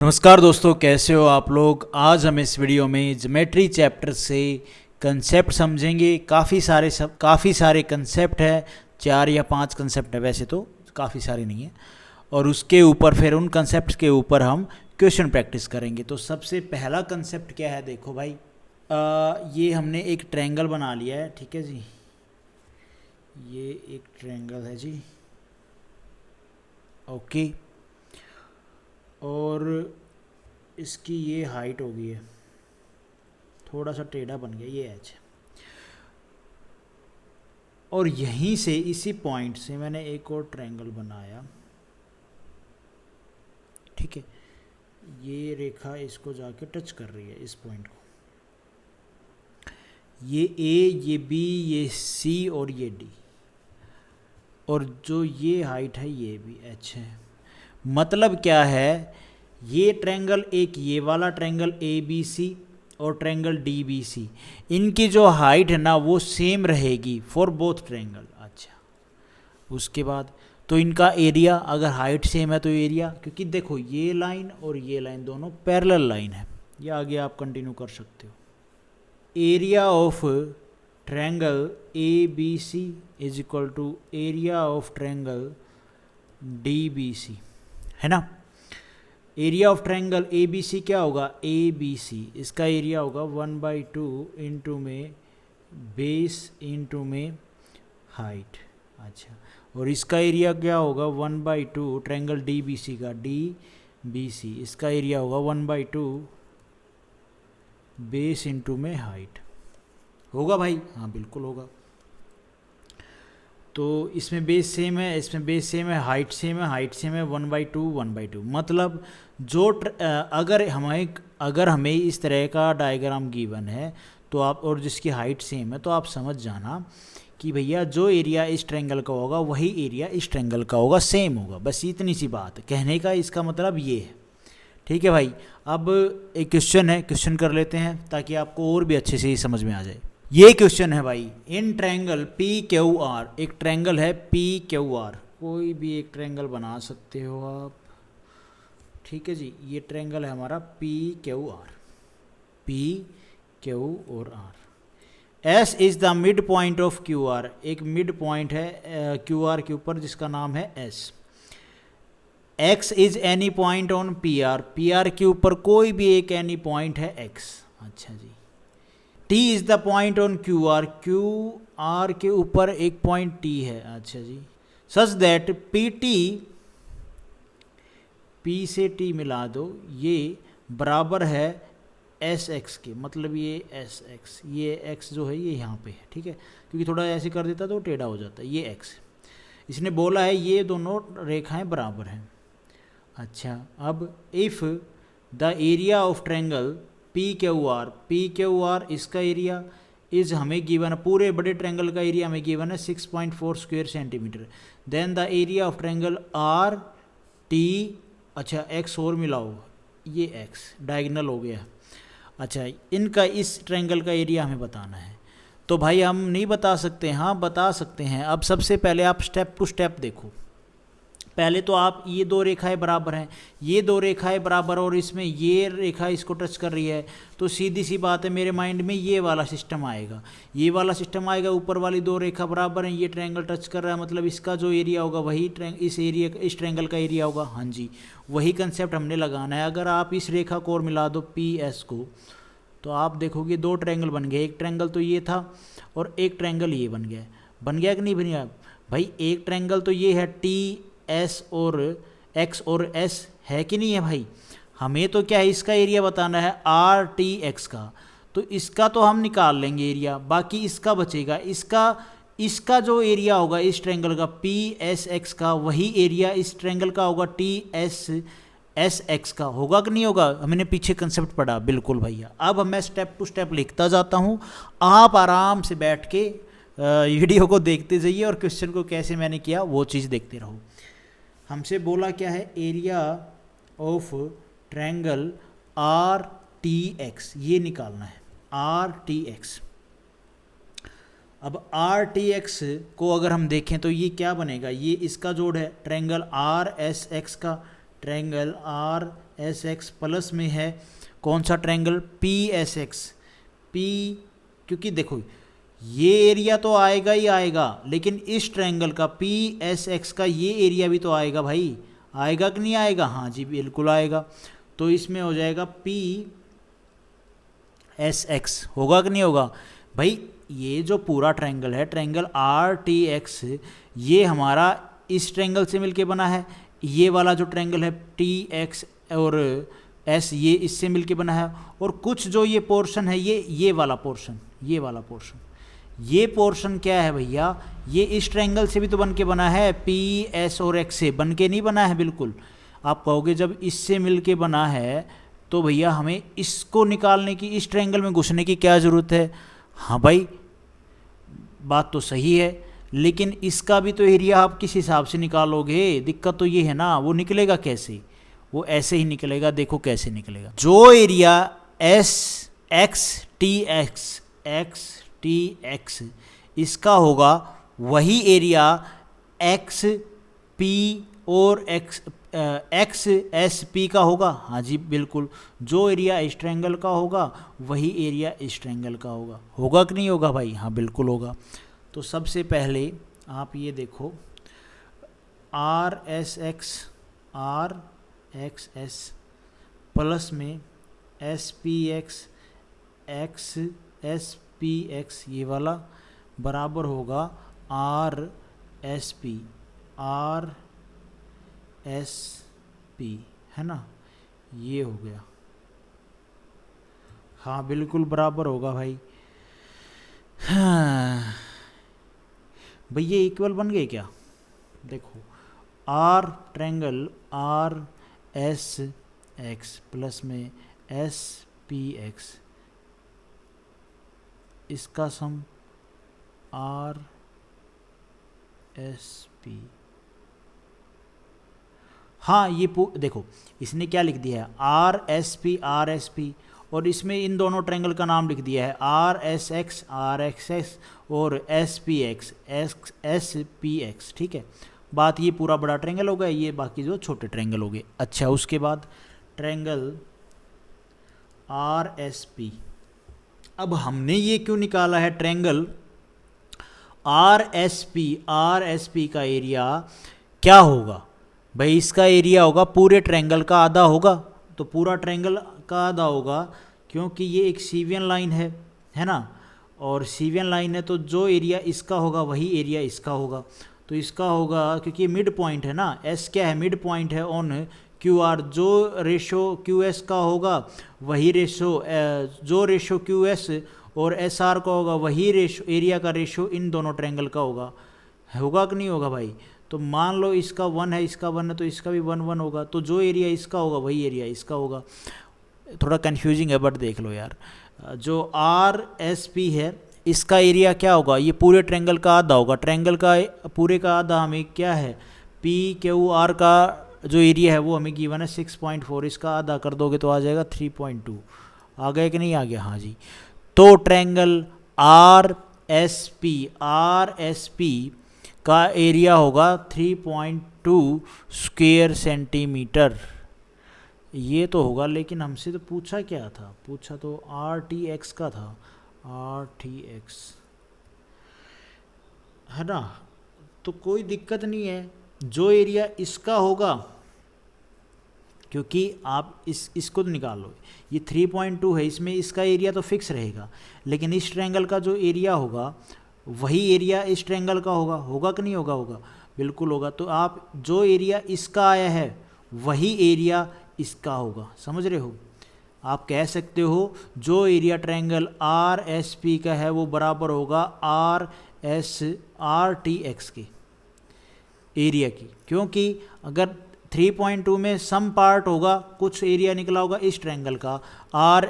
नमस्कार दोस्तों, कैसे हो आप लोग। आज हम इस वीडियो में ज्योमेट्री चैप्टर से कंसेप्ट समझेंगे। काफ़ी सारे कंसेप्ट है, 4 या 5 कंसेप्ट है, वैसे तो काफ़ी सारे नहीं है। और उसके ऊपर फिर उन कंसेप्ट के ऊपर हम क्वेश्चन प्रैक्टिस करेंगे। तो सबसे पहला कंसेप्ट क्या है, देखो भाई, ये हमने एक ट्रायंगल बना लिया है, ठीक है जी। ये एक ट्रायंगल है जी, ओके। और इसकी ये हाइट हो गई है, थोड़ा सा टेढ़ा बन गया, ये एच है। और यहीं से इसी पॉइंट से मैंने एक और ट्रायंगल बनाया, ठीक है। ये रेखा इसको जाके टच कर रही है, इस पॉइंट को। ये ए, ये बी, ये सी और ये डी। और जो ये हाइट है ये भी एच है। मतलब क्या है, ये ट्रायंगल, एक ये वाला ट्रायंगल ए बी सी और ट्रायंगल डी बी सी, इनकी जो हाइट है ना वो सेम रहेगी फॉर बोथ ट्रायंगल। अच्छा, उसके बाद तो इनका एरिया, अगर हाइट सेम है तो एरिया, क्योंकि देखो ये लाइन और ये लाइन दोनों पैरेलल लाइन है। ये आगे आप कंटिन्यू कर सकते हो। Area of triangle A B C is equal to area of triangle D B C, है ना। Area of triangle A B C क्या होगा, ए बी सी, इसका एरिया होगा 1/2 इंटू में बेस इंटू में हाइट। अच्छा, और इसका एरिया क्या होगा 1/2 ट्रायंगल डी बी सी का, डी बी सी, इसका एरिया होगा 1/2 बेस इंटू में हाइट। होगा भाई, हाँ बिल्कुल होगा। तो इसमें बेस सेम है, इसमें बेस सेम है, हाइट सेम है, हाइट सेम है, 1/2 मतलब जो अगर हमें इस तरह का डायग्राम गिवन है तो आप, और जिसकी हाइट सेम है, तो आप समझ जाना कि भैया जो एरिया इस ट्रायंगल का होगा वही एरिया इस ट्रायंगल का होगा, सेम होगा। बस इतनी सी बात है कहने का, इसका मतलब ये है, ठीक है भाई। अब एक क्वेश्चन है, क्वेश्चन कर लेते हैं ताकि आपको और भी अच्छे से समझ में आ जाए। ये क्वेश्चन है भाई, in triangle P Q R, एक ट्रायंगल है पी क्यू आर, कोई भी एक ट्रायंगल बना सकते हो आप, ठीक है जी। ये ट्रायंगल है हमारा P Q R, P Q और R. S is the mid point of Q R, एक मिड पॉइंट है क्यू आर के ऊपर जिसका नाम है S. X is any point on P R, P R के ऊपर कोई भी एक एनी पॉइंट है एक्स। अच्छा जी। T is the point on Q R, Q R के ऊपर एक पॉइंट T है। अच्छा जी। Such that P T, P से T मिला दो, ये बराबर है एस एक्स के, मतलब ये एस एक्स, ये एक्स जो है ये यहाँ पे है, ठीक है। क्योंकि थोड़ा ऐसे कर देता तो टेढ़ा हो जाता है, ये एक्स। इसने बोला है ये दोनों रेखाएं बराबर हैं। अच्छा, अब if the area of triangle P Q are, इसका एरिया इज हमें गिवन है, पूरे बड़े ट्रायंगल का एरिया हमें गिवन है 6.4 square centimetre. Then the area of triangle R T, अच्छा एक्स और मिलाओ, ये एक्स डायगोनल हो गया। अच्छा, इनका इस ट्रायंगल का एरिया हमें बताना है। तो भाई हम नहीं बता सकते, हाँ बता सकते हैं। अब सबसे पहले आप स्टेप टू स्टेप देखो। पहले तो आप, ये दो रेखाएं बराबर हैं, ये दो रेखाएं बराबर, और इसमें ये रेखा इसको टच कर रही है, तो सीधी सी बात है मेरे माइंड में ये वाला सिस्टम आएगा, ये वाला सिस्टम आएगा। ऊपर वाली दो रेखा बराबर हैं, ये ट्रायंगल टच कर रहा है, मतलब इसका जो एरिया होगा वही इस ट्रायंगल का एरिया होगा। हाँ जी, वही कंसेप्ट हमने लगाना है। अगर आप इस रेखा को और मिला दो पी एस को, तो आप देखोगे दो ट्रायंगल बन गए। एक ट्रायंगल तो ये था और एक ट्रायंगल ये बन गया। बन गया कि नहीं बन गया भाई? एक ट्रायंगल तो ये है टी एस और एक्स और एस, है कि नहीं है भाई? हमें तो क्या है, इसका एरिया बताना है आर टी एक्स का, तो इसका तो हम निकाल लेंगे एरिया, बाकी इसका बचेगा। इसका जो एरिया होगा इस ट्रायंगल का पी एस एक्स का, वही एरिया इस ट्रायंगल का होगा टी एस एक्स का। होगा कि नहीं होगा? हमने पीछे कंसेप्ट पढ़ा, बिल्कुल भैया। अब मैं स्टेप टू स्टेप लिखता जाता हूँ, आप आराम से बैठ के वीडियो को देखते जाइए और क्वेश्चन को कैसे मैंने किया वो चीज़ देखते रहो। हमसे बोला क्या है, area of triangle R T x, ये निकालना है आर टी एक्स। अब आर टी एक्स को अगर हम देखें तो ये क्या बनेगा, ये इसका जोड़ है ट्रायंगल आर एस एक्स का, triangle R S X plus में है कौन सा triangle, P S x. P, क्योंकि देखो ये एरिया तो आएगा ही आएगा, लेकिन इस ट्रायंगल का पी एस एक्स का ये एरिया भी तो आएगा भाई, आएगा कि नहीं आएगा? हाँ जी बिल्कुल आएगा। तो इसमें हो जाएगा पी एस एक्स, होगा कि नहीं होगा भाई? ये जो पूरा ट्रायंगल है, ट्रायंगल आर टी एक्स, ये हमारा इस ट्रायंगल से मिलके बना है। ये वाला जो ट्रायंगल है टी एक्स और एस, ये इससे मिलके बना है। और कुछ जो ये पोर्शन है, ये वाला पोर्शन, ये पोर्शन क्या है भैया? ये इस ट्रायंगल से भी तो बन के बना है, पी एस और एक्स से बन के नहीं बना है बिल्कुल। आप कहोगे जब इससे मिल के बना है तो भैया हमें इसको निकालने की, इस ट्रायंगल में घुसने की क्या ज़रूरत है? हाँ भाई बात तो सही है, लेकिन इसका भी तो एरिया आप किस हिसाब से निकालोगे? दिक्कत तो ये है ना, वो निकलेगा कैसे? वो ऐसे ही निकलेगा, देखो कैसे निकलेगा। जो area S x T x इसका होगा, वही एरिया एक्स पी और एक्स एस पी का होगा। हाँ जी बिल्कुल, जो एरिया इस ट्रायंगल का होगा वही एरिया इस ट्रायंगल का होगा। होगा कि नहीं होगा भाई? हाँ बिल्कुल होगा। तो सबसे पहले आप ये देखो, आर एस एस प्लस में S P x S P x, ये वाला बराबर होगा आर एस पी, है ना? ये हो गया। हाँ बिल्कुल बराबर होगा भाई। हाँ भैया इक्वल बन गए क्या? देखो R triangle R S X plus में एस पी एक्स, इसका सम आर एस पी। हाँ ये देखो इसने क्या लिख दिया है, आर एस पी, और इसमें इन दोनों ट्रायंगल का नाम लिख दिया है आर एक्स एक्स और एस पी एक्स। ठीक है, बात ये पूरा बड़ा ट्रायंगल हो गया, ये बाकी जो छोटे ट्रायंगल हो गए। अच्छा उसके बाद ट्रायंगल आर एस पी, अब हमने ये क्यों निकाला है ट्रायंगल आर एस पी का एरिया क्या होगा भाई? इसका एरिया होगा पूरे ट्रायंगल का आधा होगा, तो पूरा ट्रायंगल का आधा होगा, क्योंकि ये एक सीवियन लाइन है ना? और सीवियन लाइन है तो जो एरिया इसका होगा वही एरिया इसका होगा। तो इसका होगा, क्योंकि ये मिड पॉइंट है ना, एस क्या है? मिड पॉइंट है ऑन क्यू आर। जो रेशो क्यू एस का होगा वही जो रेशो क्यू एस और एस आर का होगा वही रेशो, एरिया का रेशो इन दोनों ट्रायंगल का होगा। होगा कि नहीं होगा भाई? तो मान लो इसका 1 है, इसका 1 है, तो इसका भी 1 1 होगा। तो जो एरिया इसका होगा वही एरिया इसका होगा। थोड़ा कन्फ्यूजिंग है बट देख लो यार। जो आर एस पी है इसका एरिया क्या होगा? ये पूरे ट्रायंगल का आधा होगा। ट्रायंगल का पूरे का आधा हमें क्या है? पी क्यू आर का जो एरिया है वो हमें गिवन है 6.4, इसका आधा कर दोगे तो आ जाएगा 3.2। आ गया कि नहीं आ गया? हाँ जी। तो ट्रायंगल आर एस पी का एरिया होगा 3.2 स्क्वायर सेंटीमीटर। ये तो होगा, लेकिन हमसे तो पूछा क्या था? पूछा तो आर टी एक्स का था, आर टी एक्स, है ना? तो कोई दिक्कत नहीं है, जो एरिया इसका होगा, क्योंकि आप इसको तो निकाल लो, ये 3.2 है, इसमें इसका एरिया तो फिक्स रहेगा, लेकिन इस ट्रायंगल का जो एरिया होगा वही एरिया इस ट्रायंगल का होगा। होगा कि नहीं होगा? होगा बिल्कुल होगा। तो आप जो एरिया इसका आया है वही एरिया इसका होगा। समझ रहे हो? आप कह सकते हो जो area triangle R S P का है वो बराबर होगा आर टी एक्स के एरिया की, क्योंकि अगर 3.2 में सम पार्ट होगा, कुछ एरिया निकला होगा इस ट्रायंगल का आर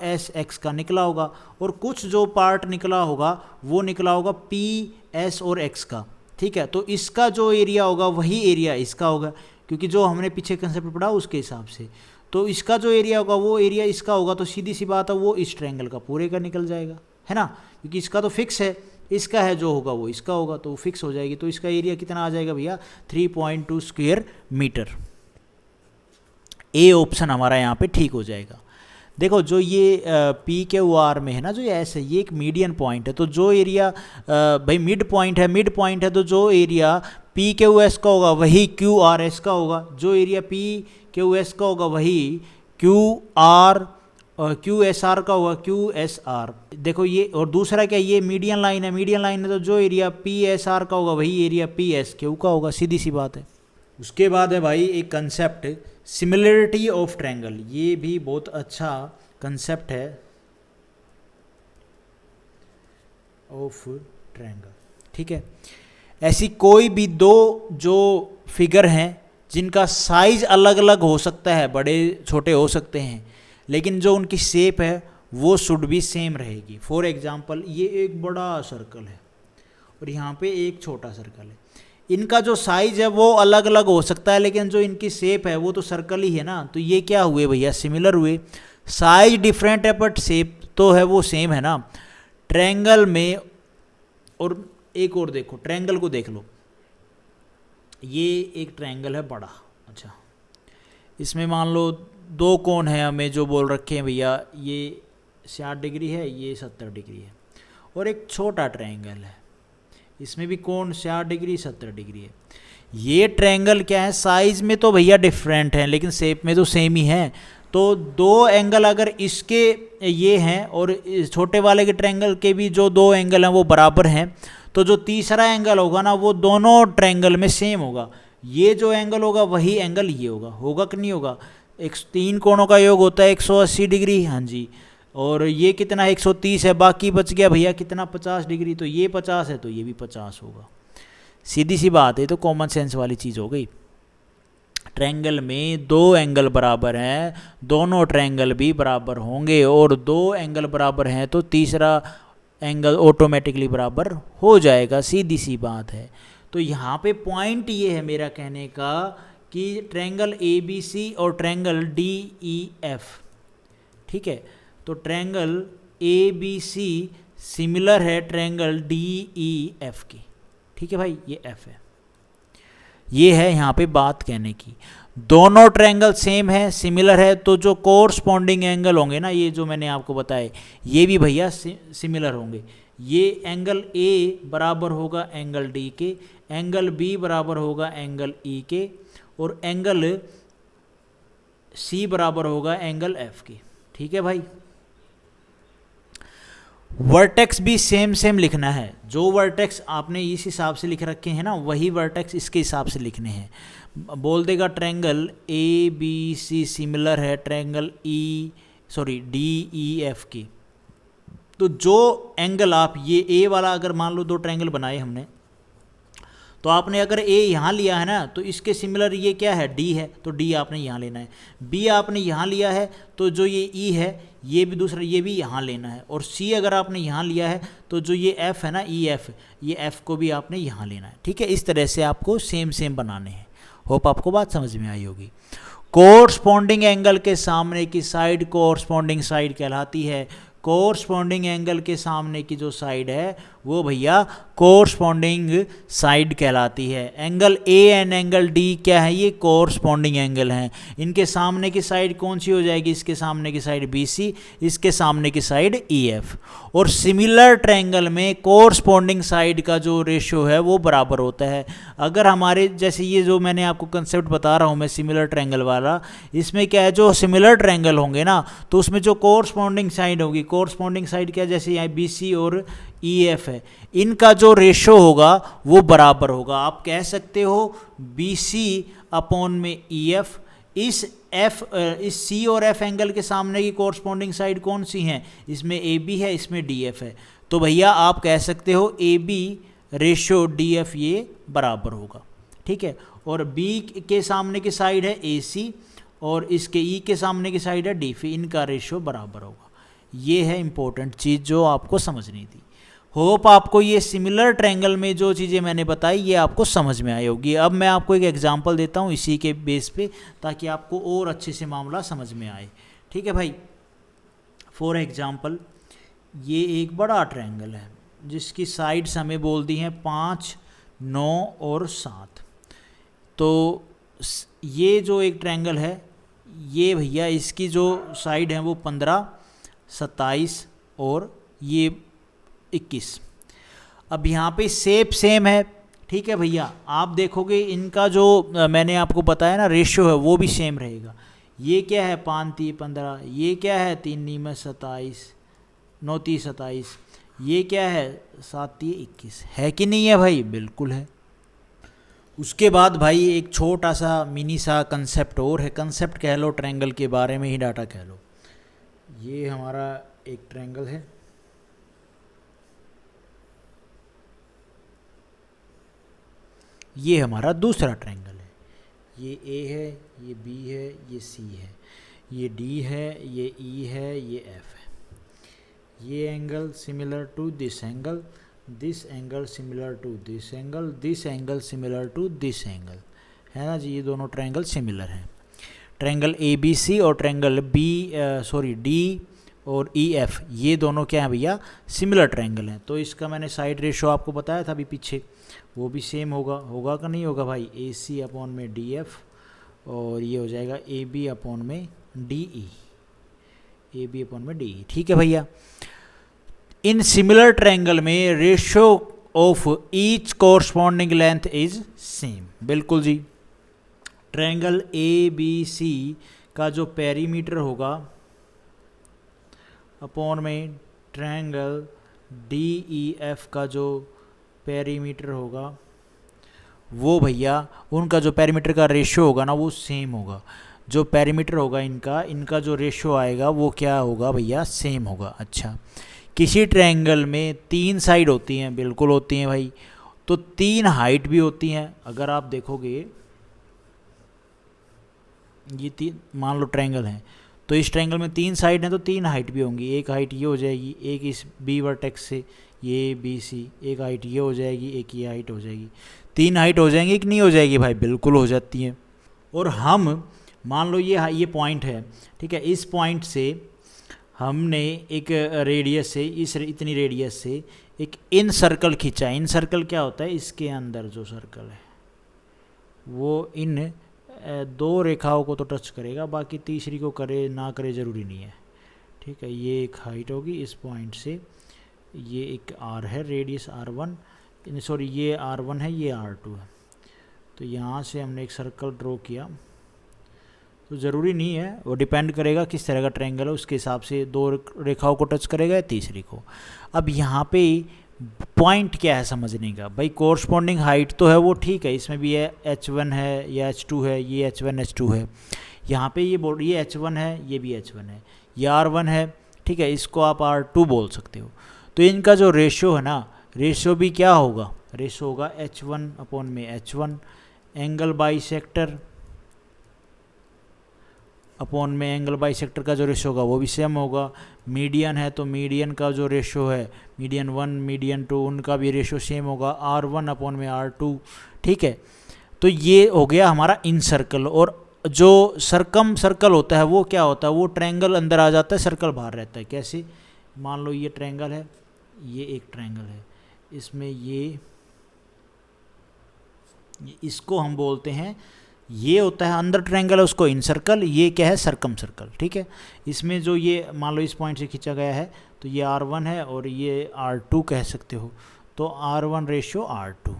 एस एक्स का निकला होगा, और कुछ जो पार्ट निकला होगा वो निकला होगा पी एस और एक्स का। ठीक है, तो इसका जो एरिया होगा वही एरिया इसका होगा, क्योंकि जो हमने पीछे कंसेप्ट पढ़ा उसके हिसाब से। तो इसका जो एरिया होगा वो एरिया इसका होगा, तो सीधी सी बात है वो इस ट्रायंगल का पूरे का निकल जाएगा, है ना? क्योंकि इसका तो फिक्स है, इसका है जो होगा वो इसका होगा, तो फिक्स हो जाएगी। तो इसका एरिया कितना आ जाएगा भैया? 3.2 स्क्वायर मीटर। ए ऑप्शन हमारा यहाँ पे ठीक हो जाएगा। देखो जो ये पी के ओ आर में है ना, जो ये एस है, ये एक मीडियन पॉइंट है। तो जो एरिया भाई मिड पॉइंट है, तो जो एरिया पी के ओ एस का होगा वही क्यू आर एस का होगा, जो एरिया पी के ओ एस का होगा वही Q R Q S R का होगा, क्यू एस आर। देखो ये, और दूसरा क्या, ये मीडियन लाइन है, तो जो एरिया पी एस आर का होगा वही एरिया पी एस क्यू का होगा, सीधी सी बात है। उसके बाद है भाई एक कंसेप्ट सिमिलरिटी ऑफ ट्रायंगल, ये भी बहुत अच्छा कंसेप्ट है ऑफ ट्रायंगल। ठीक है, ऐसी कोई भी दो जो फिगर हैं जिनका साइज अलग अलग हो सकता है, बड़े छोटे हो सकते हैं, लेकिन जो उनकी शेप है वो शुड भी सेम रहेगी। फॉर एग्जांपल ये एक बड़ा सर्कल है और यहाँ पे एक छोटा सर्कल है, इनका जो साइज है वो अलग अलग हो सकता है, लेकिन जो इनकी शेप है वो तो सर्कल ही है ना। तो ये क्या हुए भैया, सिमिलर हुए। साइज डिफरेंट है बट शेप तो है वो सेम है ना ट्रायंगल में। और एक और देखो, ट्रायंगल को देख लो, ये एक ट्रायंगल है बड़ा, अच्छा इसमें मान लो दो कोण है, हमें जो बोल रखे हैं भैया, ये 60 डिग्री है, ये 70 डिग्री है, और एक छोटा ट्रायंगल है, इसमें भी कोण 60 डिग्री 70 डिग्री है। ये ट्रायंगल क्या है, साइज में तो भैया डिफरेंट है लेकिन शेप में तो सेम ही है। तो दो एंगल अगर इसके ये हैं और छोटे वाले के ट्रायंगल के भी जो दो एंगल हैं वो बराबर हैं, तो जो तीसरा एंगल होगा ना वो दोनों ट्रायंगल में सेम होगा। ये जो एंगल होगा वही एंगल ये होगा कि नहीं होगा। एक 3 कोणों का योग होता है 180 डिग्री, हाँ जी, और ये कितना 130 है, बाकी बच गया भैया कितना 50 डिग्री, तो ये 50 है तो ये भी 50 होगा। सीधी सी बात है, तो कॉमन सेंस वाली चीज़ हो गई। ट्रायंगल में दो एंगल बराबर हैं, दोनों ट्रायंगल भी बराबर होंगे, और दो एंगल बराबर हैं तो तीसरा एंगल ऑटोमेटिकली बराबर हो जाएगा, सीधी सी बात है। तो यहाँ पे पॉइंट ये है मेरा कहने का कि ट्रायंगल ए बी सी और ट्रायंगल डी ई एफ, ठीक है, तो triangle A B C similar है ट्रायंगल डी ई एफ की। ठीक है भाई, ये एफ है, ये है यहाँ पे बात कहने की। दोनों ट्रायंगल सेम है, सिमिलर है, तो जो कोरस्पॉन्डिंग एंगल होंगे ना, ये जो मैंने आपको बताए, ये भी भैया सिमिलर होंगे। ये एंगल ए बराबर होगा एंगल डी के, एंगल बी बराबर होगा एंगल ई के, और एंगल सी बराबर होगा एंगल एफ के। ठीक है भाई, वर्टेक्स भी सेम लिखना है। जो वर्टेक्स आपने इस हिसाब से लिख रखे हैं ना, वही वर्टेक्स इसके हिसाब से लिखने हैं। बोल देगा triangle A B C similar है ट्रायंगल डी ई एफ की। तो जो एंगल आप ये ए वाला, अगर मान लो दो ट्रायंगल बनाए हमने, तो आपने अगर ए यहाँ लिया है ना, तो इसके सिमिलर ये क्या है, डी है, तो डी आपने यहाँ लेना है। बी आपने यहाँ लिया है तो जो ये ई है ये भी दूसरा, ये भी यहाँ लेना है। और सी अगर आपने यहाँ लिया है तो जो ये एफ है ना, ई एफ, ये एफ को भी आपने यहाँ लेना है। ठीक है, इस तरह से आपको सेम बनाने हैं। होप आपको बात समझ में आई होगी। कोरस्पॉन्डिंग एंगल के सामने की साइड कोरस्पॉन्डिंग साइड कहलाती है। कोरस्पॉन्डिंग एंगल के सामने की जो साइड है वो भैया कोरस्पॉन्डिंग साइड कहलाती है। Angle A and angle D क्या है, ये कोरस्पॉन्डिंग एंगल हैं। इनके सामने की साइड कौन सी हो जाएगी, इसके सामने की साइड बी सी, इसके सामने की साइड ई एफ। और सिमिलर ट्रायंगल में कोरस्पॉन्डिंग साइड का जो रेशियो है वो बराबर होता है। अगर हमारे जैसे ये जो मैंने आपको कंसेप्ट बता रहा हूँ मैं सिमिलर ट्रायंगल वाला, इसमें क्या है, जो सिमिलर ट्रायंगल होंगे ना, तो उसमें जो कोरस्पॉन्डिंग साइड होगी, कोरस्पॉन्डिंग साइड क्या, जैसे यहाँ बी सी और ई एफ है, इनका जो रेशो होगा वो बराबर होगा। आप कह सकते हो बी सी अपॉन में ई एफ। इस सी और एफ एंगल के सामने की कोरस्पॉन्डिंग साइड कौन सी हैं, इसमें ए बी है, इसमें डी एफ है। तो भैया आप कह सकते हो A B ratio D F ये बराबर होगा। ठीक है, और बी के सामने की साइड है ए सी और इसके ई के सामने की साइड है डी एफ, इनका रेशो बराबर होगा। ये है इंपॉर्टेंट चीज़ जो आपको समझनी थी। होप आपको ये सिमिलर ट्रायंगल में जो चीज़ें मैंने बताई ये आपको समझ में आई होगी। अब मैं आपको एक एग्जांपल देता हूँ इसी के बेस पे, ताकि आपको और अच्छे से मामला समझ में आए। ठीक है भाई, फॉर एग्जांपल ये एक बड़ा ट्रायंगल है जिसकी साइड्स हमें बोल दी हैं 5, 9 और 7। तो ये जो एक ट्रायंगल है ये भैया इसकी जो साइड है वो 15, 27 और ये 21। अब यहाँ पे शेप सेम है, ठीक है भैया। आप देखोगे इनका जो मैंने आपको बताया ना रेशियो है वो भी सेम रहेगा। ये क्या है 5 3 15, ये क्या है 3 9 27, 9 3 27, ये क्या है 7 3 21, है कि नहीं है भाई? बिल्कुल है। उसके बाद भाई एक छोटा सा मिनी सा कंसेप्ट और है, कंसेप्ट कह लो, ट्रायंगल के बारे में ही डाटा कह लो। ये हमारा एक ट्रायंगल है, ये हमारा दूसरा ट्रायंगल है। ये ए है, ये बी है, ये सी है, ये डी है, ये ई है, ये एफ है। ये angle similar to this angle, this angle similar to this angle, this angle similar to this angle, है ना जी। ये दोनों ट्रायंगल सिमिलर हैं। ट्रायंगल ए बी सी और ट्रायंगल डी और ई एफ, ये दोनों क्या हैं भैया? सिमिलर ट्रायंगल हैं। तो इसका मैंने साइड रेशो आपको बताया था अभी पीछे, वो भी सेम होगा कि नहीं होगा भाई? ए सी अपॉन में डी एफ, और ये हो जाएगा ए बी अपॉन में D E, A B upon में डी ई, ठीक है भैया। इन सिमिलर ट्रायंगल में ratio of each corresponding length is same, बिल्कुल जी। ट्रायंगल ए बी सी का जो पेरीमीटर होगा अपॉन में ट्रायंगल डी ई एफ का जो पेरीमीटर होगा, वो भैया उनका जो पेरीमीटर का रेशियो होगा ना वो सेम होगा। जो पेरीमीटर होगा इनका जो रेशियो आएगा वो क्या होगा भैया? सेम होगा। अच्छा, किसी ट्रायंगल में 3 साइड होती हैं, बिल्कुल होती हैं भाई, तो 3 हाइट भी होती हैं। अगर आप देखोगे ये 3 मान लो ट्रायंगल है, तो इस ट्रायंगल में 3 साइड हैं तो 3 हाइट भी होंगी। एक हाइट ये हो जाएगी, एक इस बी वर्टेक्स से ये बी सी, एक हाइट ये हो जाएगी, एक ये हाइट हो जाएगी। 3 हाइट हो जाएंगी कि नहीं हो जाएगी भाई? बिल्कुल हो जाती हैं। और हम मान लो ये पॉइंट है, ठीक है, इस पॉइंट से हमने एक रेडियस से इतनी रेडियस से एक इन सर्कल खींचा। इन सर्कल क्या होता है? इसके अंदर जो सर्कल है वो इन 2 रेखाओं को तो टच करेगा, बाकी तीसरी को करे ना करे ज़रूरी नहीं है, ठीक है। ये एक हाइट होगी इस पॉइंट से, ये एक आर है, रेडियस R1, सॉरी ये R1 है, ये R2 है। तो यहाँ से हमने एक सर्कल ड्रॉ किया, तो ज़रूरी नहीं है, वो डिपेंड करेगा किस तरह का ट्रायंगल है, उसके हिसाब से 2 रेखाओं को टच करेगा या तीसरी को। अब यहाँ पे पॉइंट क्या है समझने का भाई? कोरस्पॉन्डिंग हाइट तो है वो ठीक है, इसमें भी है H1 है या H2 है, ये H1 H2 है। यहाँ पे ये H1 है, ये भी H1 है, ये R1 है, ठीक है, इसको आप R2 बोल सकते हो। तो इनका जो रेशियो है ना, रेशियो भी क्या होगा? रेशियो होगा H1 अपॉन में H1। एंगल बाइसेक्टर अपॉन में एंगल बाइसेक्टर का जो रेशियो होगा वो भी सेम होगा। मीडियन है तो मीडियन का जो रेशियो है, मीडियन 1 मीडियन 2, उनका भी रेशियो सेम होगा, R1 अपॉन में R2, ठीक है। तो ये हो गया हमारा इन सर्कल। और जो सर्कम सर्कल होता है वो क्या होता है? वो ट्रायंगल अंदर आ जाता है, सर्कल बाहर रहता है। कैसे? मान लो ये ट्रायंगल है, ये एक ट्रायंगल है, इसमें ये इसको हम बोलते हैं, ये होता है अंदर ट्रायंगल है उसको इन सर्कल, ये क्या है? सर्कम सर्कल, ठीक है। इसमें जो ये मान लो इस पॉइंट से खींचा गया है, तो ये R1 है और ये R2 कह सकते हो, तो R1 ratio R2।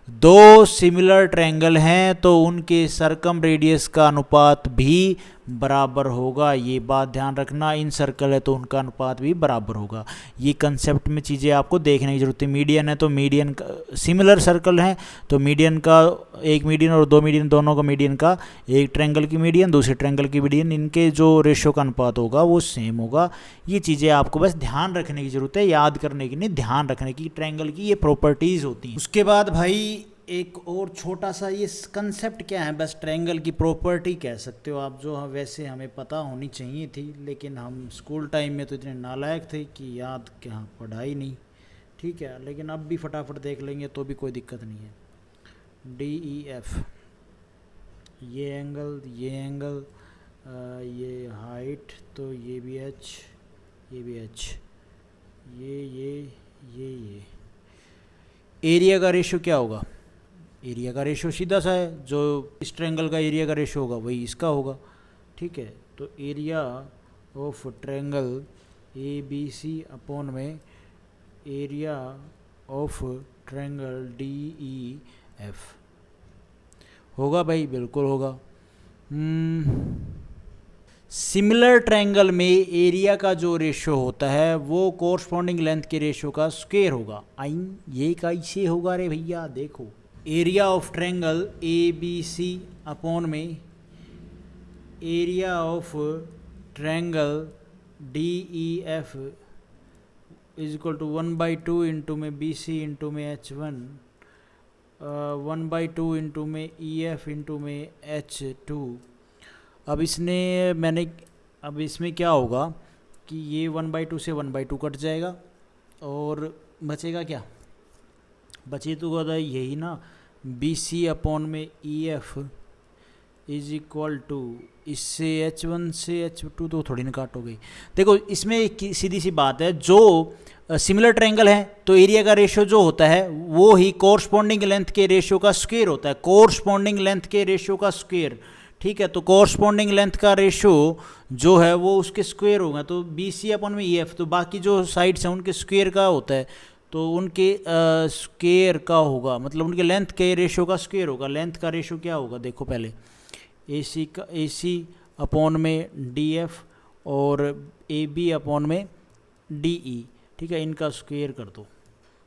2 similar triangle हैं तो उनके सरकम रेडियस का अनुपात भी बराबर होगा। ये बात ध्यान रखना, इन सर्कल है तो उनका अनुपात भी बराबर होगा। ये कंसेप्ट में चीज़ें आपको देखने की जरूरत है। मीडियन है तो मीडियन का, सिमिलर सर्कल हैं तो मीडियन का, एक मीडियन और 2 मीडियन, दोनों का मीडियन का, एक ट्रायंगल की मीडियन दूसरे ट्रायंगल की मीडियन, इनके जो रेशियो का अनुपात होगा वो सेम होगा। ये चीज़ें आपको बस ध्यान रखने की ज़रूरत है, याद करने की नहीं, ध्यान रखने की। ट्रायंगल की ये प्रॉपर्टीज़ होती हैं। उसके बाद भाई एक और छोटा सा ये कंसेप्ट क्या है, बस ट्रायंगल की प्रॉपर्टी कह सकते हो आप, जो वैसे हमें पता होनी चाहिए थी, लेकिन हम स्कूल टाइम में तो इतने नालायक थे कि याद क्या पढ़ाई नहीं, ठीक है। लेकिन अब भी फटाफट देख लेंगे तो भी कोई दिक्कत नहीं है। DEF, ये एंगल, ये हाइट, तो ये भी H, ये भी H, ये एरिया का रेशियो क्या होगा? एरिया का रेशियो सीधा सा है, जो इस ट्रायंगल का एरिया का रेशियो होगा वही इसका होगा, ठीक है। तो area of triangle A B C upon में area of triangle D E F होगा भाई, बिल्कुल होगा। सिमिलर ट्रायंगल में एरिया का जो रेशो होता है वो कोरस्पॉन्डिंग लेंथ के रेशो का स्क्वायर होगा। आइन ये कैसे होगा रे भैया, देखो area of triangle A B C upon में area of triangle D E F is equal to 1/2 into में बी सी इंटू में H1, 1/2 इंटू में ई एफ इंटू में H2। अब इसमें क्या होगा कि ये 1/2 से 1/2 कट जाएगा और बचेगा क्या, बचे तो यही ना, बी सी अपॉन में E F is equal to, इससे H1 से H2 तो थोड़ी ना काटोगे। देखो इसमें सीधी सी बात है, जो सिमिलर ट्रायंगल है तो एरिया का रेशो जो होता है वो ही कोरस्पॉन्डिंग लेंथ के रेशो का स्क्वायर होता है, कोरस्पॉन्डिंग लेंथ के रेशो का स्क्वायर, ठीक है। तो कोरस्पॉन्डिंग लेंथ का रेशो जो है वो उसके स्क्वायर होगा, तो बी सी अपॉन में ई एफ, तो बाकी जो साइड्स हैं उनके स्क्वायर का होता है, तो उनके स्क्वायर का होगा, मतलब उनके लेंथ के रेशो का स्क्वायर होगा। लेंथ का रेशो क्या होगा, देखो पहले ए सी अपॉन में डी एफ और ए बी अपॉन में डी ई, ठीक है, इनका स्क्वायर कर दो।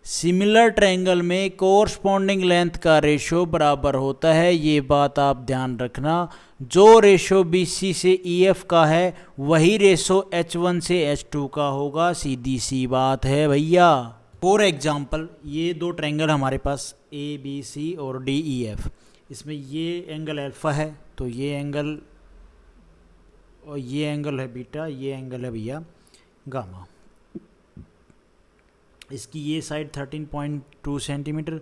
सिमिलर ट्रायंगल में कोरस्पॉन्डिंग लेंथ का रेशो बराबर होता है, ये बात आप ध्यान रखना। जो रेशो बी सी से ई एफ का है वही रेशो H1 से H2 का होगा, सीधी सी बात है भैया। फॉर एग्जाम्पल ये दो ट्रायंगल हमारे पास ए बी सी और डी ई एफ, इसमें ये एंगल अल्फ़ा है तो ये एंगल, और ये एंगल है बीटा, ये एंगल है भैया गामा। इसकी ये साइड 13.2 सेंटीमीटर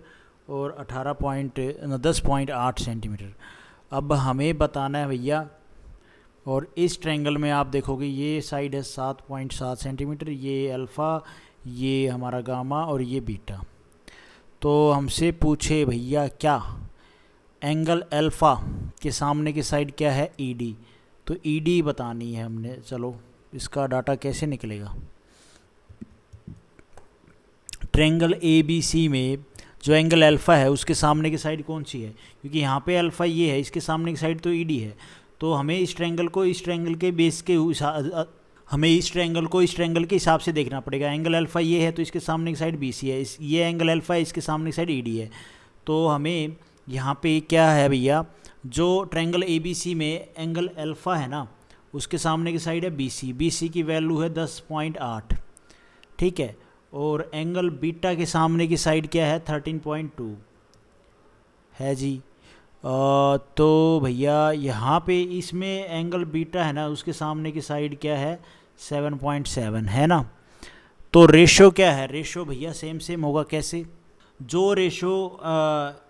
और 10.8 सेंटीमीटर। अब हमें बताना है भैया, और इस ट्रायंगल में आप देखोगे ये साइड है 7.7 सेंटीमीटर, ये अल्फ़ा, ये हमारा गामा और ये बीटा। तो हमसे पूछे भैया क्या, एंगल अल्फ़ा के सामने की साइड क्या है, ED, तो ED बतानी है हमने। चलो इसका डाटा कैसे निकलेगा। ट्रायंगल ABC में जो एंगल अल्फ़ा है उसके सामने की साइड कौन सी है, क्योंकि यहाँ पे अल्फ़ा ये है, इसके सामने की साइड तो ED है, तो हमें इस ट्रायंगल को इस ट्रायंगल के बेस के इस ट्रायंगल के हिसाब से देखना पड़ेगा। एंगल अल्फ़ा ये है तो इसके सामने की साइड BC है, ये एंगल अल्फ़ा है, इसके सामने की साइड ED है। तो हमें यहाँ पे क्या है भैया, जो ट्रायंगल ABC में एंगल अल्फ़ा है ना उसके सामने की साइड है BC की वैल्यू है 10.8, ठीक है, और एंगल बीटा के सामने की साइड क्या है 13.2 है जी। तो भैया यहाँ पे इसमें एंगल बीटा है ना उसके सामने की साइड क्या है 7.7 है ना। तो रेशो क्या है, रेशो भैया सेम होगा। कैसे, जो रेशो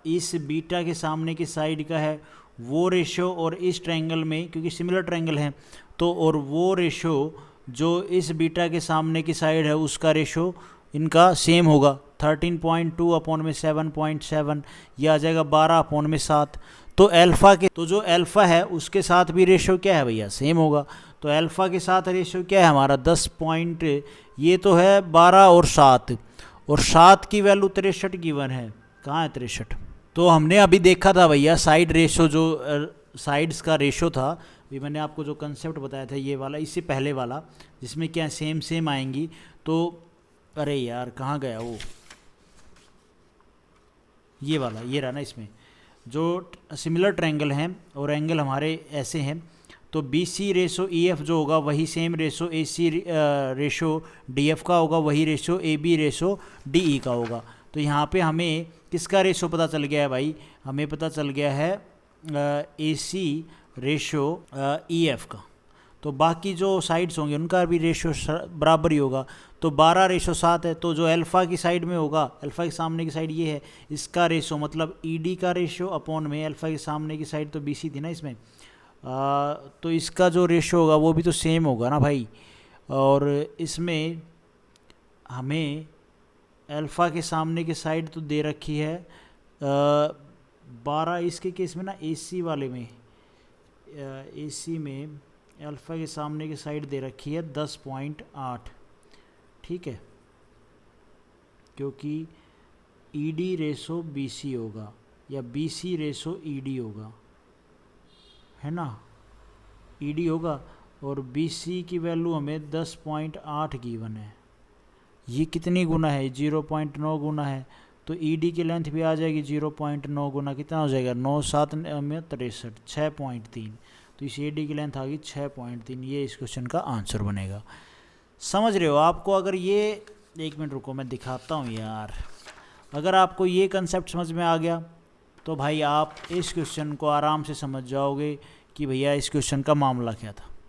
इस बीटा के सामने की साइड का है वो रेशो और इस ट्रायंगल में, क्योंकि सिमिलर ट्रायंगल हैं, तो और वो रेशो जो इस बीटा के सामने की साइड है उसका रेशो इनका सेम होगा। 13.2 अपॉन में 7.7, यह आ जाएगा 12 अपॉन में 7। तो अल्फ़ा के, तो जो अल्फ़ा है उसके साथ भी रेशो क्या है भैया, सेम होगा। तो अल्फ़ा के साथ रेशो क्या है हमारा 10 पॉइंट, ये तो है 12 और 7, और 7 की वैल्यू 63 गिवन है। कहाँ है 63? तो हमने अभी देखा था भैया साइड रेशो, जो साइड्स का रेशो था, अभी मैंने आपको जो कंसेप्ट बताया था ये वाला, इससे पहले वाला जिसमें क्या सेम आएंगी। तो अरे यार कहाँ गया वो, ये वाला, ये रहा ना, इसमें जो सिमिलर ट्रायंगल हैं और एंगल हमारे ऐसे हैं, तो BC रेशो EF जो होगा वही same ratio AC ratio DF का होगा, वही रेशो AB रेशो DE का होगा। तो यहाँ पे हमें किसका रेशो पता चल गया है भाई, हमें पता चल गया है AC रेशो EF का। तो बाकी जो साइड्स होंगे उनका भी रेशो बराबर ही होगा। तो 12:7 है, तो जो अल्फ़ा की साइड में होगा, अल्फ़ा के सामने की साइड ये है, इसका रेशो मतलब ED का रेशो अपॉन में अल्फ़ा के सामने की साइड तो BC थी ना इसमें, तो इसका जो रेशो होगा वो भी तो सेम होगा ना भाई। और इसमें हमें अल्फ़ा के सामने की साइड तो दे रखी है 12, इसके केस में ना AC वाले में, AC में अल्फ़ा के सामने की साइड दे रखी है 10.8, ठीक है, क्योंकि ED रेशो BC होगा या BC रेशो ED होगा, है ना, ED होगा और BC की वैल्यू हमें 10.8 गिवन है। ये कितनी गुना है? 0.9 गुना है, तो ED की लेंथ भी आ जाएगी 0.9 गुना, कितना हो जाएगा 9 7 में 63, 6.3, तो इस AD की लेंथ आ गई 6.3। ये इस क्वेश्चन का आंसर बनेगा। समझ रहे हो? आपको अगर ये, एक मिनट रुको मैं दिखाता हूँ यार, अगर आपको ये कंसेप्ट समझ में आ गया तो भाई आप इस क्वेश्चन को आराम से समझ जाओगे कि भैया इस क्वेश्चन का मामला क्या था।